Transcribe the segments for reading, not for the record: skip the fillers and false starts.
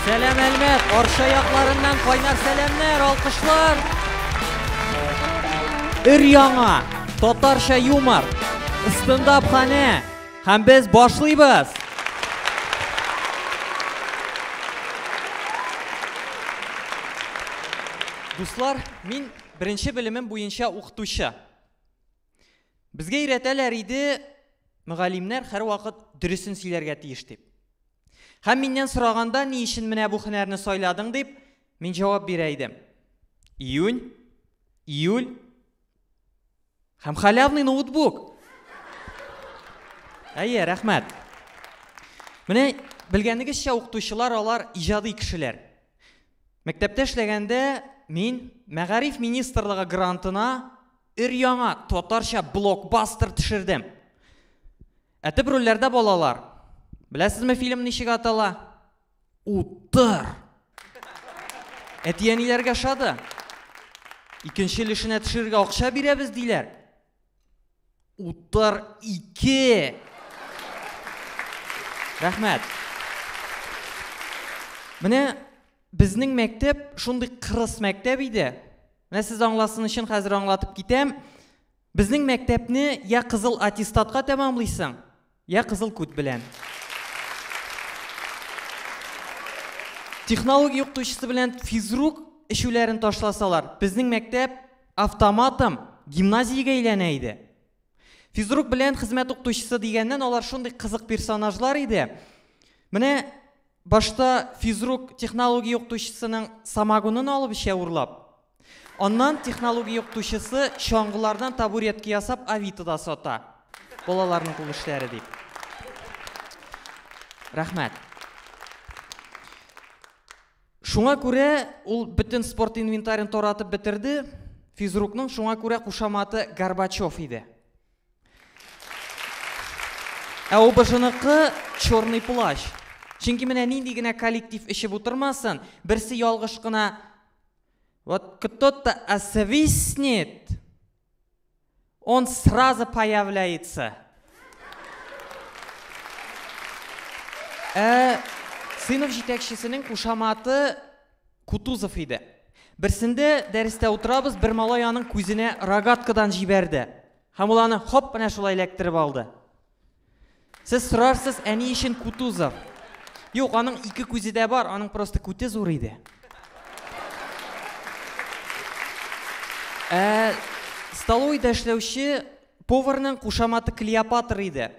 Selam Elmet, Orşa ayaklarından kaynar selamlar, alkışlar. Ür-яңа, Татарча юмор, stand-up-xana. Һәм без башлыйбыз. Дуслар, мин беренче белемем буенча укытучы. Безгә өйрәтәләр иде, мөгаллимнәр һәр вакыт дөресен сөйләргә тиеш дип. Һәм миннән сораганда, ни өчен менә бу һөнәрне сайладың дип, мин җавап бирә идем. Июнь, июль һәм халявный ноутбук. Әйе, рәхмәт. Менә белгәнегезчә укытучылар алар иҗади кешеләр. Мәктәптә эшләгәндә мин Мәгариф министрлыгы грантына өр-яңа татарча блокбастер төшердем. Әтеп рольләрдә балалар. Беләсезме, фильм ничек атала? Утыр. Әтиәниләргә шады. Икенче өлешенә төшерергә акча бирәбез диләр. Утыр 2. Рәхмәт. Менә безнең мәктәп шундый кырыс мәктәп иде. Менә сез аңласын өчен хәзер аңлатып китәм. Безнең мәктәпне я кызыл аттестатка тәмамлыйсың, я кызыл күт белән. Технология укытучысы белән физрук эшүләрен ташласалар, безнең мәктәп автоматом гимназиягә әйләнә иде. Физрук белән хезмәт укытучысы дигәннән алар шундый кызык персонажлар иде. Менә башта физрук технология укытучысының самогонын алып эчә урлап. Аннан технология укытучысы чаңгылардан табуретка ясап Авитода сата. Балаларның кул эшләре дип. Рәхмәт. Шуңа күрә ул бөтен спорт инвентарен таратып бетерде. Физрукның шуңа күрә кушаматы Горбачев иде. Ә ОБЖныкы черный плащ. Чөнки менә нинди генә коллектив эчеп утырмасын, берсе ялгыш кына вот кто-то освистнет, он сразу появляется. Сыйныф җитәкчесенең кушаматы Кутузов иде. Берсендә дәрестә утырабыз, бер малай аның күзенә рогаткадан җибәрде. Һәм ул аны хоп менә шулай эләктереп алды. Сез сорарсыз, әни өчен Кутузов? Юк, аның 2 күзе дә бар, аның просто күте зур иде. Столовойда эшләүче поварның кушаматы Клеопатра иде.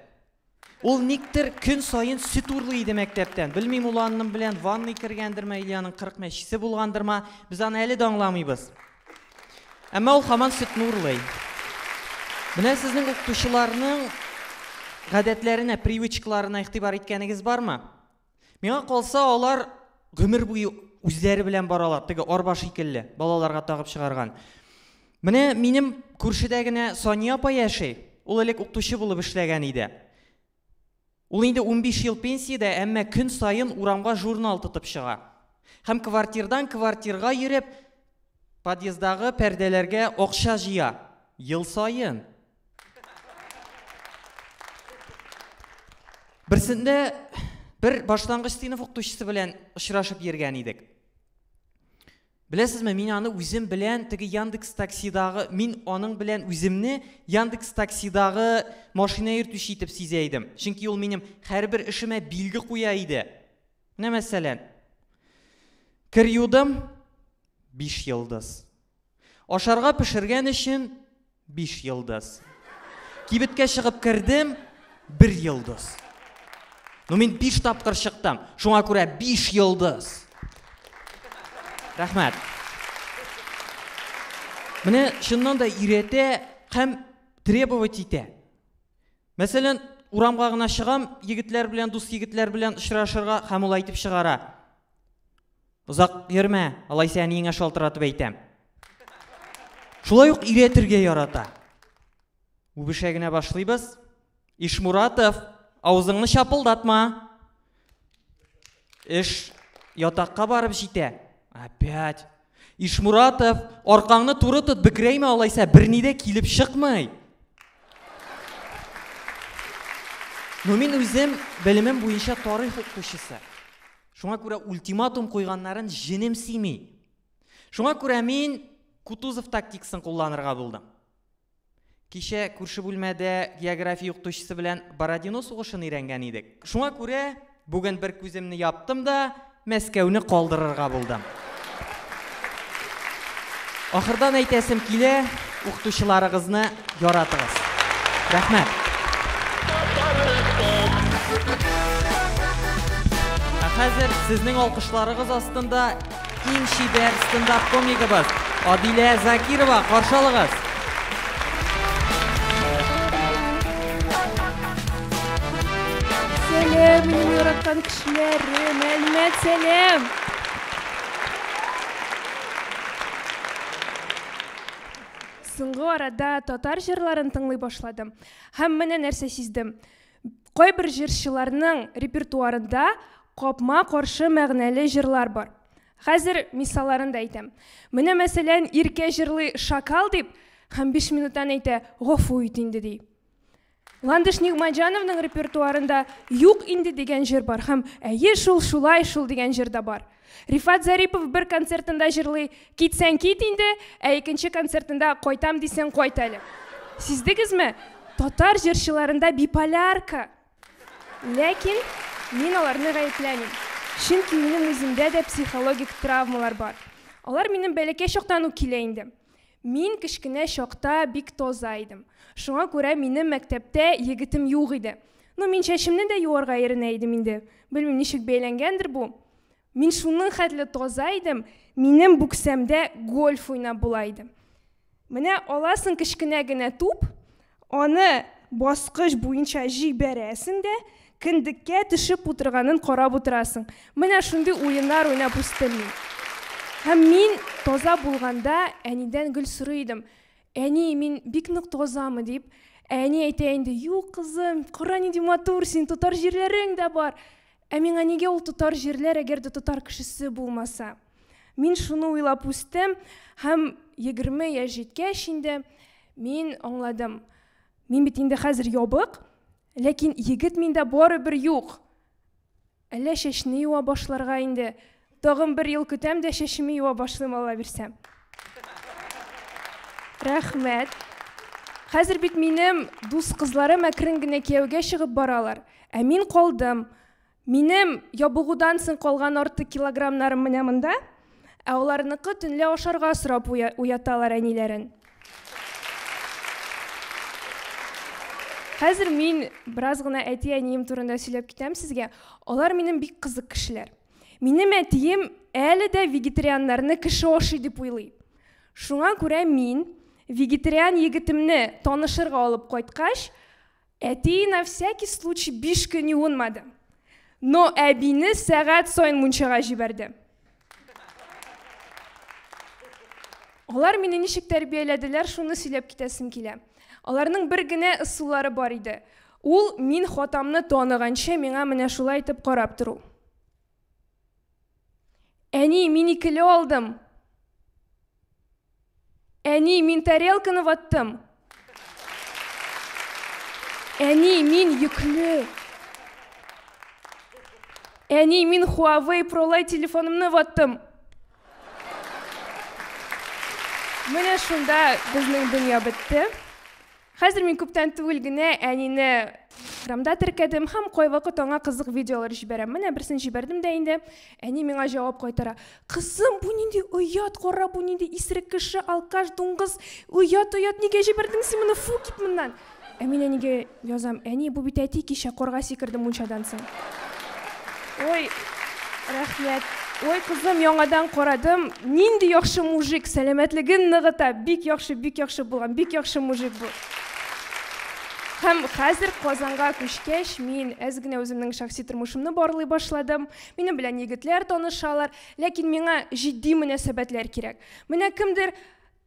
Ул никтер көн сайын сөт урлый иде мәктәптән. Белмим, ул аның белән ванный кергәндерме, или аның 40 мәчесе булгандырмы, без аны әле дә аңламыйбыз. Әмма ул һаман сөтне урлый. Менә сезнең укытучыларның гадәтләренә, привычкаларына игътибар иткәнегез бармы? Миңа калса, алар гомер буе үзләре белән баралар, теге арба шикелле, балаларга тагып чыгарган. Менә минем күршедә генә Соня апа яши. Ул элек укытучы булып эшләгән иде. Ул инде 15 ел пенсиядә, әмма көн сайын урамга журнал тотып чыга. Һәм квартирдан квартирга йөреп, подъездагы пәрдәләргә акча җыя. Ел сайын. Берсендә бер башлангыч сыйныф укытучысы белән очрашып йөргән идек. Беләсезме, мин аны үзем белән теге Яндекс таксидагы, мин аның белән үземне Яндекс таксидагы машина йөртүче итеп сизә идем. Чөнки ул минем һәрбер эшемә билге куя иде. Менә мәсәлән, кер юдым 5 йылдыз. Ашарга пешергән өчен 5 йылдыз. Кибеткә чыгып кердем 1 йылдыз. Мин 5 тапкыр чыктым. Шуңа күрә 5 йылдыз. Рәхмәт. Менә шуннан да өйрәтә һәм требовать итә. Мәсәлән, урамга гына чыгам, егетләр белән, дус егетләр белән очрашырга, һәм ул әйтеп чыгара. Узак йөрмә, алайса әниеңә шалтыратып әйтәм. Шулай ук өйрәтергә ярата. Үбешә генә башлыйбыз. Ишмуратов, авызыңны чапылдатма. Эш ятакка барып җитә. Опять. Ишмуратов, аркаңны туры тот, бекрәймә, алайса берни дә килеп чыкмый. Мин үзем белемем буенча тарих укытучысы. Шуңа күрә ультиматум қойғаннарын женем симей. Шуңа күрә мин Кутузов тактикасын кулланырга булдым. Кичә күрше бүлмәдә география укытучысы белән Бородино сугышын өйрәнгән идек. Шуңа күрә бүген бер күземне яптым да Мәскәүне калдырырга булдым. Ахырдан әйтәсем килә, укытучыларыгызны яратыгыз. Рәхмәт. Хәзер сезнең алкышларыгыз астында иң шибәр стендап комигыбыз Адилә Закирова каршы алыгыз. Сәлем, минем яраткан кешеләрем, әлмәт сәлем. Соңгы арада татар җырларын тыңлый башладым. Һәм менә нәрсә сиздем. Кайбер җырчыларның репертуарында капма каршы мәгънәле җырлар бар. Хәзер мисалларын да әйтәм. Менә мәсәлән, иркә җырлый шакал дип, һәм 5 минуттан әйтә, гафу ит инде ди. Ландыш Нигъмәтҗановның репертуарында юк инде дигән җыр бар, һәм әйе шул шулай шул дигән җыр да бар. Рифат Зарипов бер концертында җырлый, китсәң кит инде, ә икенче концертында кайтам дисәң кайт әле. Сиздегезме? Татар җырчыларында биполярка. Ләкин мин аларны гаепләмим. Чөнки минем үземдә дә психологик травмалар бар. Алар минем бәләкәй чактан ук килә инде. Мин кечкенә чакта бик таза идем. Шуңа күрә минем мәктәптә егетем юк иде. Мин чәчемне дә юарга иренә идем инде. Белмим, ничек бәйләнгәндер бу. Мин шуның хәтле таза идем, минем бүксәмдә гольф уйнап була иде. Менә аласың кечкенә генә туп, аны баскыч буенча җибәрәсең дә, кендеккә төшеп утырганын карап утырасың. Менә шундый уеннар уйнап үстем мин. Һәм мин таза булганда әнидән гел сорый идем. Әни, мин бик нык тазамы дип. Әни әйтә инде, юк кызым, кара нинди матур, син татар җирләрең дә бар. Ә миңа нигә ул татар җирләр, әгәр дә татар кешесе булмаса? Мин шуны уйлап үстем, һәм 20 яшь җиткәч инде мин аңладым. Мин бит инде хәзер ябык, ләкин егет миндә барыбер юк. Әллә чәчне юа башларга инде. Тагын 1 ел көтәм дә чәчемне юа башлыйм, Алла бирсә. Рәхмәт. Хәзер бит минем дус кызларым әкрен генә кияүгә чыгып баралар. Ә мин калдым. Минем ябыгудан соң калган артык килограммнарым менә монда, ә аларныкы төнлә ашарга сорап уяталар әниләрен. Хәзер мин бераз гына әти-әнием турында сөйләп китәм сезгә. Алар минем бик кызык кешеләр. Минем әтием әле дә вегетарианнарны кеше ашый дип уйлый. Шуңа күрә мин вегетариан егетемне танышырга алып кайткач, әти на всякий случай 5 көн юынмады. Но әбине сәгать сайын мунчага җибәрде. Алар мине ничек тәрбияләделәр, шуны сөйләп китәсем килә. Аларның бер генә ысуллары бар иде. Ул мин хатамны таныганча миңа менә шулай итеп карап тору. Әни, мин 2 алдым. Әни, мин тарелканы ваттым. Әни, мин йөкле. Әни, мин Huawei Prolay телефонымны ваттым. Менә шунда безнең дөнья бетте. Хәзер мин күптән түгел генә әнине храмда теркәдем һәм кайвакыт аңа кызык видеолар җибәрәм. Менә берсен җибәрдем дә инде. Әни миңа җавап кайтара. Кызым, бу нинди оят, кара, бу нинди исерек кеше, алкаш, дуңгыз, оят, нигә җибәрдең син моны, фу кит моннан. Ә мин әнигә язам, әни, бу бит әти кичә карга сикерде мунчадан соң. Ой, рәхмәт. Ой, кызым, яңадан карадым. Нинди яхшы мужик, сәламәтлеген ныгыта. Бик яхшы булган, бик яхшы мужик бу. Һәм хәзер Казанга күчкәч, мин әз генә үземнең шәхси тормышымны барлый башладым. Минем белән егетләр танышалар, ләкин миңа җитди мөнәсәбәтләр кирәк. Менә кемдер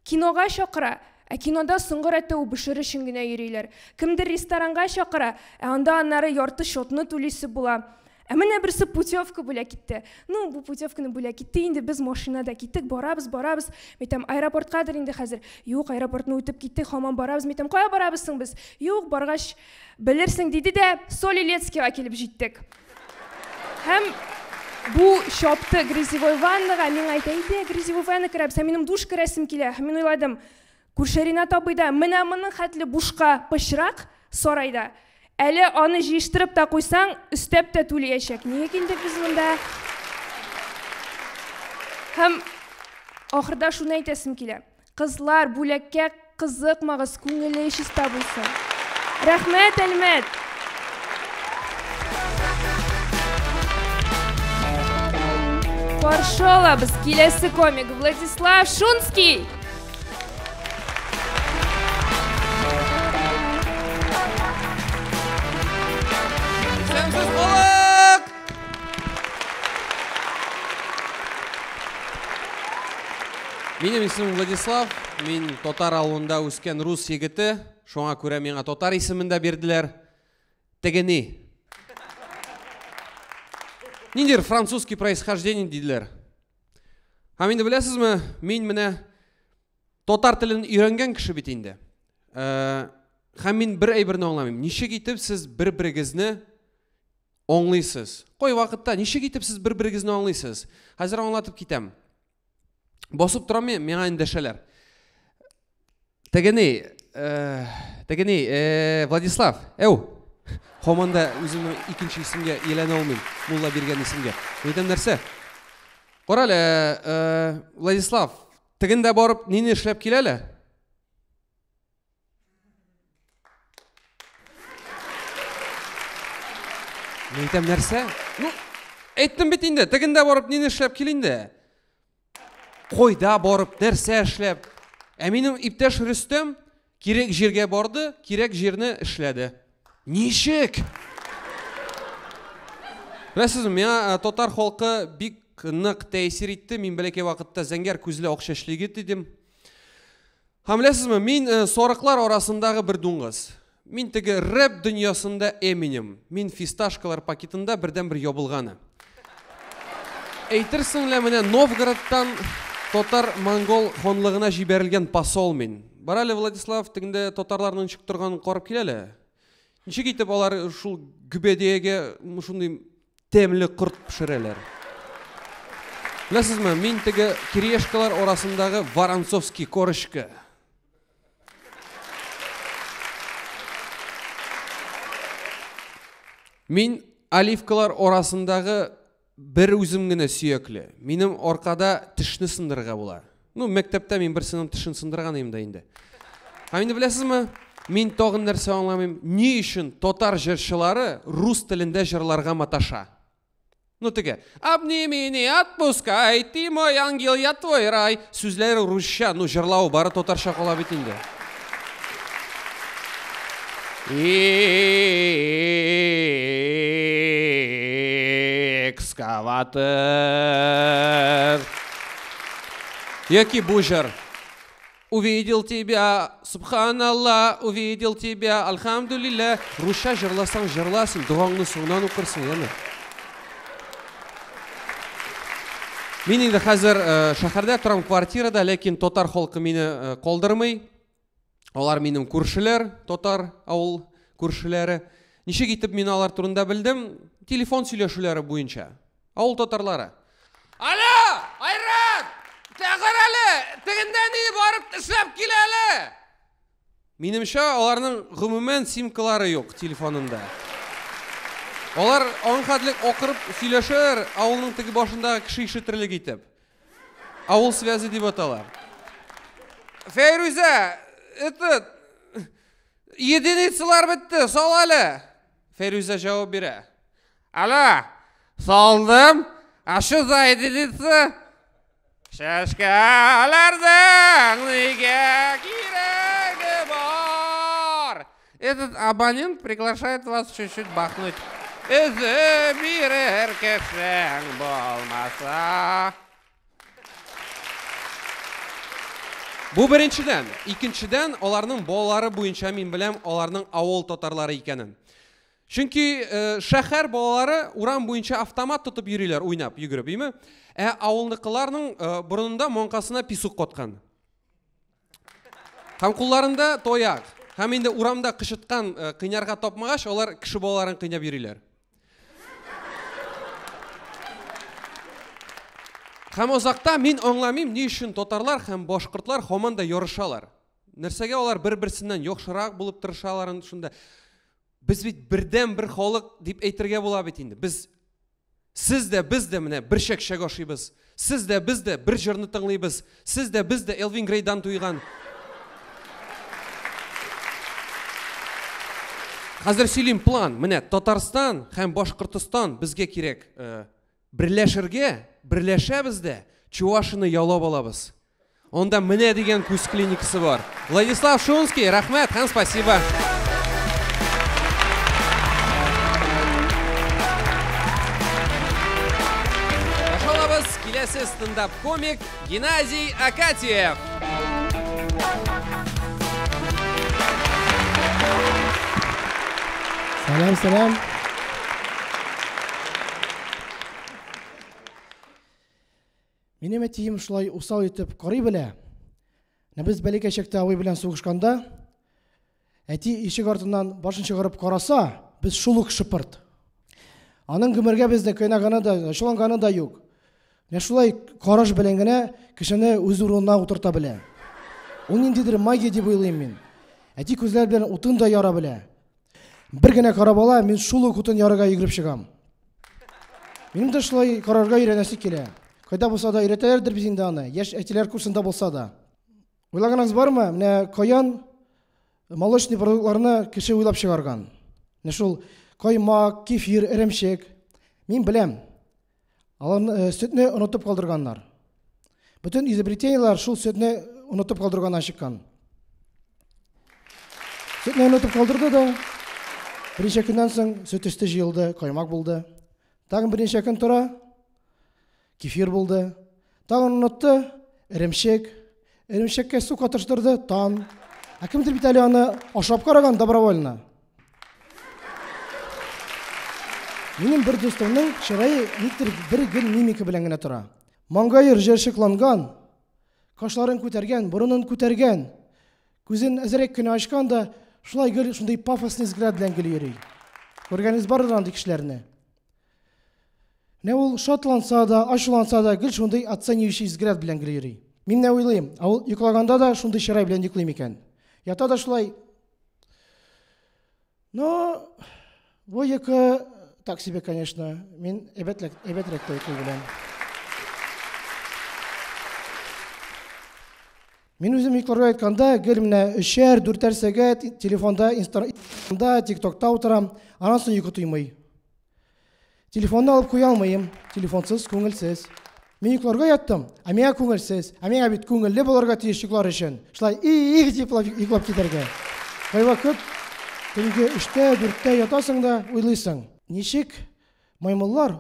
кинога чакыра, ә кинода соңгы рәттә убышыр өчен генә йөриләр. Кемдер ресторанга чакыра, ә анда аннары ярты счетны түлисе була. Ә менә берсе путевка бүләк итте. Ну, бу путевканы бүләк итте, инде без машинада киттек, барабыз. Мәйтәм, аэропорткадыр инде хәзер. Юк, аэропортны үтеп киттек, һаман барабыз. Мәйтәм, кая барабыз соң без? Юк, баргач белерсең диде дә, Соль Илецкига килеп җиттек. Һәм Бу шопты грязевой ваннаға мен айтайды, грязевой ванна кіріп, сән менің душ кіресім келе. Мен ойладым, Күршерина табыйда, мына мұның хәтлі бушқа пышырақ сорайда. Әлі оны жиштырып та қойсаң, үстеп те төлейешек. Неге келдік біз мұнда? Хам, ақырда шуны айтасым келе. Қызлар бүлекке қызық мағыз көңілі шиста болсын. Рахмет, әлмет! Қаршы олабыз келесі комик Владислав Шунский. Сәмсіз қолық! Менің есімім Владислав, мен Тотар ауылында өскен рус егіті, шоңа көре меңа Тотар есімінде берділер. Тегені. Ниндер французский происхождение дейділер. Менді білесіз ме, мен міне Тотар тілін үйренген кіші бетінде. Мен бір әйбірні оңламайым. Неше кетіп сіз бір-бірігізні оңлайсыз. Қой вақытта, неше кетіп сіз бір-бірігізні оңлайсыз. Қазір оңлатып кетем. Босып тұрам мен әндешелер. Тегені, Владислав, Қоманда өзімнің екінші есімге еләне олмын, мұлла берген есімге. Өйтем нәрсе? Қоралы, Владислав, тігінде барып, нені ішлеп келелі? Өйтем нәрсе? Әйттім бетінде, тігінде барып, нені ішлеп келінде? Қойда барып, нәрсе ішлеп. Әминім иптеш Рүстем керек жерге барды, керек жерні ішледі. Нешік? Білесіз, мен Тотар холқы бик нық тәйсір етті, мен бәлеке вақытта зәңгер көзілі оқшашлығы дедім. Білесіз, мен сорықлар орасындағы бір дуңғыз. Мен тегі рэп дүниясында әмінім. Мен фисташкалар пакетында бірден бір йобылғаны. Әйтірсіңлі, міне Новгородтан Тотар Монгол хонлығына жіберілген посол мен. Баралі, Владислав, тігінде Тотарларының шық тұрғанын қорып келелі? Неше кетіп олар шул күбедеге мұшындай темлі құрт пішірелер. Білесіз ме, мен тегі кирешкалар орасындағы Воронцовский корышкі. Мен оливкалар орасындағы бір өзімгіні сүйеклі. Менің орқада тішні сындырға бола. Мектепте мен бір сыным тішін сындырған емді енді. Енді білесіз ме? Мен тоғын нәрсе аңламайым, не үшін Тотар жыршылары рус тілінде жырларға маташа? Теге, «Обни меня, отпускай, ты мой ангел, я твой рай». Сөзлері русша, жырлау бары Тотарша қола бетінде. Экскаватор. Яки бұл жыр? Увидел тебя, субханаллах, увидел тебя, альхамдулилля. Русша жырласаң жырласын, дұғаңны соңнан оқырсың, яны. Мен енді қазір шақарда тұрам квартирада, лекен Тотар холқы мені қолдырмай. Олар менің көршілер, Тотар ауыл көршілері. Неше кетіп мен алар турында білдім, телефон сөйлешулері бойынша. Ауыл Тотарлары. Алло, Айрат! Тәғір әлі, тігінде не барып ішлеп келі әлі? Менімше, оларының ғымымен симкалары yok телефонында. Олар оңқадлік оқырып сөйлешер, ауылның тігі башындағы кіші ішітірлік етіп. Ауыл связі деп аталар. Фейруза, единицалар бітті, сол әлі? Фейруза жауап бере. Алло, солдым, ашу за единица? Шашкалардың неге керегі бар? Этот абонент приглашает вас чуть-чуть бахнуть. Өзі бірер кешің болмаса. Бұл біріншіден. Екіншіден, оларның болары бойынша мен білем, оларның ауыл Тотарлары екенін. Çünkü şəhər балалары уран бойынша автомат тұтып үйрейлер, ойнап, үйгіріп, деймі? Ауылнықыларының бұрынында монқасына писук қотқан. Хам құлларында тояқ. Хам енді урамда қышытқан қинарға топмағаш, олар кіші балаларын қинап үйрейлер. Һәм озакта мин аңламыйм, ни өчен татарлар һәм башкортлар һаман да ярышалар. Нәрсәгә алар бер-берсеннән яхшырак булып тырышаларын шунда. Без бит бердән бер халык дип әйтергә була бит инде. Сез дә, без дә менә бер чәкчәк ашыйбыз. Сез дә, без дә бер җырны тыңлыйбыз. Сез дә, без дә Элвин Грейдан туйган. Хәзер сөйлим план. Менә Татарстан һәм Башкортстан безгә кирәк. Берләшергә, берләшәбез дә, Чувашины ялап алабыз. Онда менә дигән күз клиникасы бар. Владислав Шунский, рәхмәт һәм спасибо. Башалабыз киләсе стендап комик Геннадий Акатьев. Сәлам. Минем әтием шулай усал итеп карый белә. Без бәләкәй чакта авый белән сугышканда, әти ишек артыннан башын чыгарып караса, без шул ук шыпырт. Аның гомергә безне кыйнаганы да, ачуланганы да юк. Менә шулай караш белән генә кешене үз урынына утырта белә. Ул ниндидер магия дип уйлыйм мин. Әти күзләр белән утын да яра белә. Бер генә карап ала, мин шул ук утын ярыга йөгереп чыгам. Минем дә шулай карарга өйрәнәсе килә. Кайда булса да өйрәтәләрдер бит инде аны, яшь әтиләр курсында булса да. Уйлаганыгыз бармы? Менә каян молочный продуктларны кеше уйлап чыгарган. Менә шул каймак, кефир, эремчек. Мин беләм. Алар сөтне онытып калдырганнар. Бүтән изобретениялар шул сөтне онытып калдырганнан чыккан. Сөтне онытып калдырды да, берничә көннән соң сөт өсте җыелды, каймак булды. Тагын берничә көн тора, кефир булды. Тагын онытты, эремчеккә су катыштырды, тан. Кемдер бит әле аны ашап караган добровольно. Минем бер дустымның чырае никтер бер гел мимика белән генә тора. Маңгае җыршыкланган, кашларын күтәргән, борынын күтәргән, күзен әзрәк кенә ачкан да, шулай гел шундый пафосный взгляд белән гел йөри. Күргәнегез барыр андый кешеләрне. Не ул шатланса да, ачуланса да, гел шундый оценивающий взгляд белән гел йөри. Мин не уйлыйм, ул йоклаганда да шундый чырай белән йоклый микән. Ята да шулай. Но бу йокы так себе, конечно. Мин әйбәтрәк йоклый беләм. Мин үзем йокларга айтканда, гел менә 3-4 сәгать телефонда, Инстаграмда, ТикТокта утырам, аннан соң йокы туймый. Телефонны алып куя алмыйм, телефонсыз, күңелсез. Мин йокларга яттым, миңа күңелсез, миңа бит күңелле булырга тиеш йоклар өчен. Шулай дип йоклап китәргә. Кайвакыт төнге 3-4 ятасың да уйлыйсың. Ничек маймыллар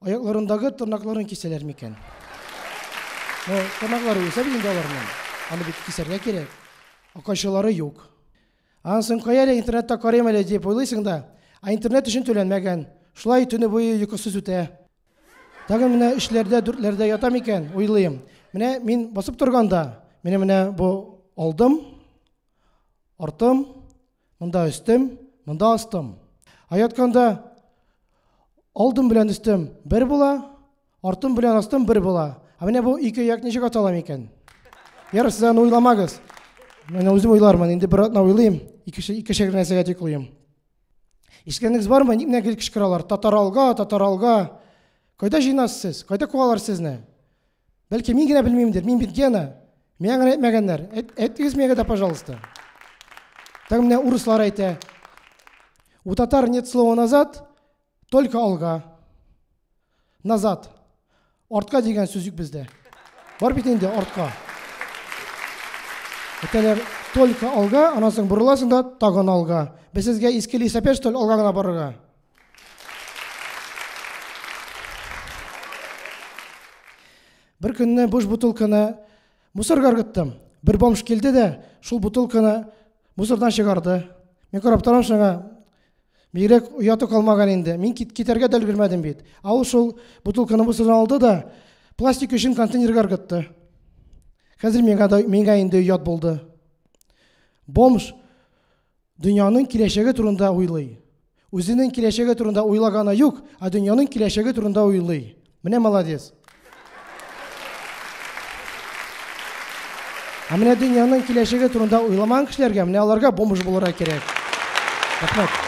аякларындагы тырнакларын кисәләр микән? Тырнаклары үсә бит инде аларның. Аны бит кисәргә кирәк. Акайчылары юк. Аннан соң кая интернетта карыйм әле дип уйлыйсың да, интернет өчен түләнмәгән. Шулай төне буе йокысыз үтә. Тагын менә 3-4 ятам икән, уйлыйм. Менә мин басып торганда, менә бу алдым, артым, монда өстем, монда астым. Аятканда алдым белән өстем бер була, артым белән астым бер була. Менә бу ике як ничек атала микән? Яры сез аны уйламагыз. Менә үзем уйлармын, инде бер атна уйлыйм, ике шәкер нәрсәгә йоклыйм. Ишкәнегез бармы? Ник гел кычкыралар? Татар алга. Кайда җыйнасыз? Кайда куалар сезне? Бәлки мин генә белмимдер. Мин бит гена. Миңа генә әйтмәгәннәр. Әйтегез миңа да, пожалуйста. Так менә урыслар әйтә. У татар нет слова назад, только алга. Назад. Артка дигән сүз юк бездә. Бар бит инде артка. Әйтәләр только алга, аннан соң борыласың да тагын алга. Без сезгә искели сапеш тол алга гына барырга. Бер көнне буш бутылканы мусорга ыргыттым. Бер бомж килде дә, шул бутылканы мусордан чыгарды. Мин карап торам шуңа. Бигрәк уяты калмаган инде. Мин китәргә дә өлгермәдем бит. Ул шул бутылканы мусордан алды да, пластик өчен контейнерга ыргытты. Хәзер миңа инде уят булды. Бомж дөньяның киләчәге турында уйлый. Үзенең киләчәге турында уйлаганы юк, дөньяның киләчәге турында уйлый. Менә молодец. Менә дөньяның киләчәге турында уйламаган кешеләргә менә аларга бомж булырга кирәк. Рәхмәт.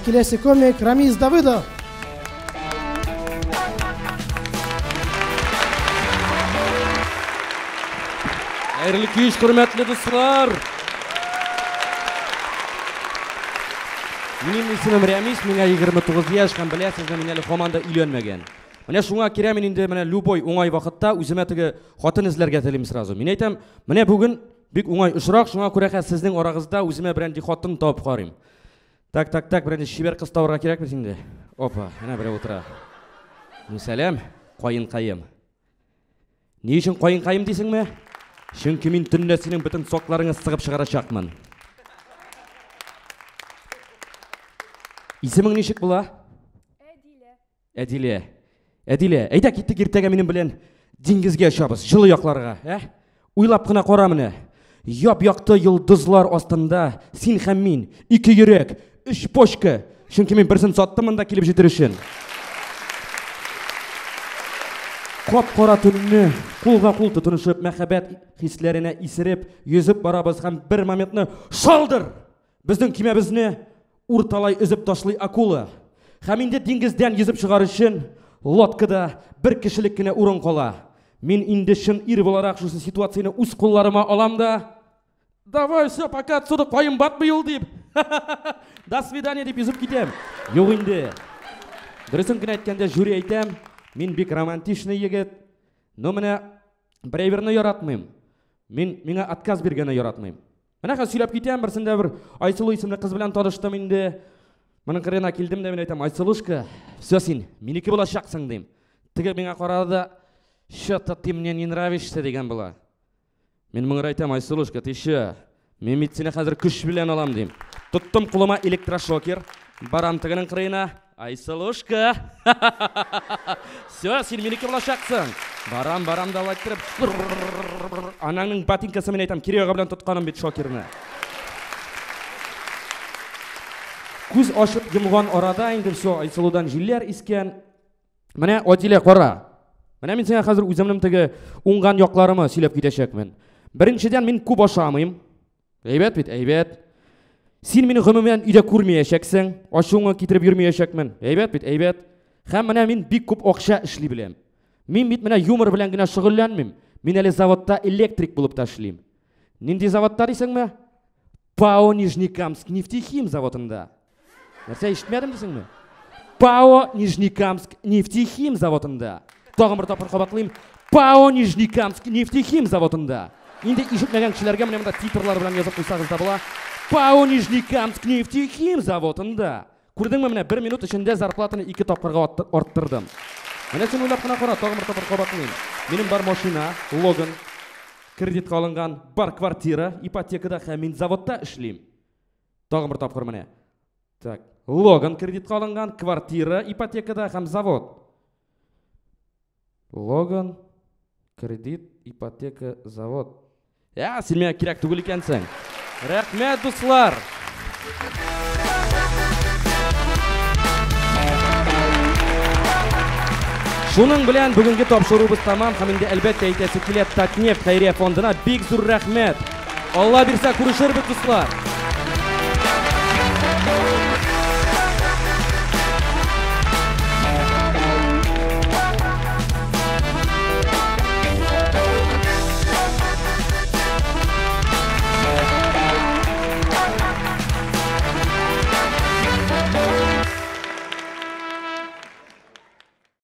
Киләсе комик Рамиз Давыдов. Xayrli kech, hurmatli do'stlar. Mening ismim Ramiz, menga 29 yosh, ham bilasiz, men hali xonanda uylanmagan. Mana shunga kerak men endi mana Luboy o'ng'ay vaqtda o'zimga tigi xotin izlarga tilim sirazu. Men aytam, mana bugun bek o'ng'ay uchroq, shunga ko'ra sizning orangizda o'zimga birinchi xotin topib qo'yim. Tak, birinchi shiber qiz topirga kerakmi endi? Opa, mana biri o'tira. Musallam, qo'yinqayim. Ne uchun qo'yinqayim deysingmi? Chunki men tunda sening butun soqlaringni sig'ib chiqarachaqman. Isming nechik bo'la? Adila, ayta ketdik ertaga mening bilan dengizga uchamiz, jilli yoqlarga, O'ylab qana qora meni. Yop-yoqda yulduzlar ostida sen ham men, ikki yurak, uch poshka. Chunki men birsini sotdim unda kelib jetirishim. Qop-qora tunni qo'lga-qo'l tutunishib, muhabbat hislarini isirib, yuzib boramiz ham bir momentni sholdir. Bizning kemamizni o'rtalay uzib tashlay akula. Ham endi dengizdan yuzib chiqarish uchun lotkada bir kishilikgina o'rin qola. Men endi shin ir bo'laroq shu situatsiyani o'z qo'llarimga olamda. Davay, все, пока отсюда qo'yim batmayul deb. До свидания deb yuzib ketam. Yo'q endi. Durustini aytganda juri aytam, men bek romantikni yigit. No mana bireverni yaratmayman. Menga отказ berganni yaratmayman. Mana сөйләп ketam, birsida bir Aysulo ismli qiz bilan tanishdim endi. Mening qirina keldim deb men aytam, Aysuloshka, все sen meniki bo'lashaqsan deyim. Tigi menga qaradi, "Что-то ты мне не нравишься" degan bo'la. Men menga aytam, Aysuloshka, "Тише, men seni hozir kuch bilan olam" deyim. Tutdim qo'lima elektroshoker, baram tigining qirina, "Aysuloshka, все, sen meniki bo'lashaqsan." Baram davlattirib, anangning botinkasi men aytam, "Kiryoga bilan tutqanim bet shokirni." Ko'z ochib yumg'on orada endi shu Aysulodan jillar iskan. Mana Odila qora. Mana men senga hozir o'zimning tigi o'ngan yoqlarimni silab ketashakman. Birinchidan men ko'p oshamayim. Aybat. Sen meni g'umuman uyda ko'rmayashaksan, oshunga ketirib yurmayashakman. Aybat. Ham mana men bek ko'p o'qsha ishli bilam. Men mana yumor bilangina shug'ullanmayman. Men hali zavodda elektrik bo'lib tashlayman. Nindi zavodda deysingmi? PAO Nijnikamsk nefтехим zavodida. Narsa eshitmadim desingmi? PAO Nijnikamsk nefтехим zavodida. Tog'im bir topir qabatlayim. PAO Nijnikamsk nefтехим zavodida. Endi eshitmagan kishilarga mana bunda titrlar bilan yozib qo'ysangizda bo'la. PAO Nijnikamsk nefтехим zavodida. Ko'rdingmi, mana 1 minut ichida zarplatini 2 topqirga orttirdim. Mana shuni o'ylab qara, tog'im bir topir qabatlayim. Mening bar mashina, Logan, kreditga olingan bar kvartira, ipotekada ham men zavodda ishlayman. Tog'im bir topqir mana. Tak, Logan kreditga olingan kvartira, ipotekada ham zavod. Logan, kredit, ipoteka, zavod. Ya, sen menga kerak tugul ekansan. Rahmat do'stlar. Shuning bilan bugungi topshiruvimiz tamom. Ham endi albatta aytasi kelyapti Tatneft xayriya fondina bek zo'r rahmat. Alloh bersa ko'rishirmiz do'stlar.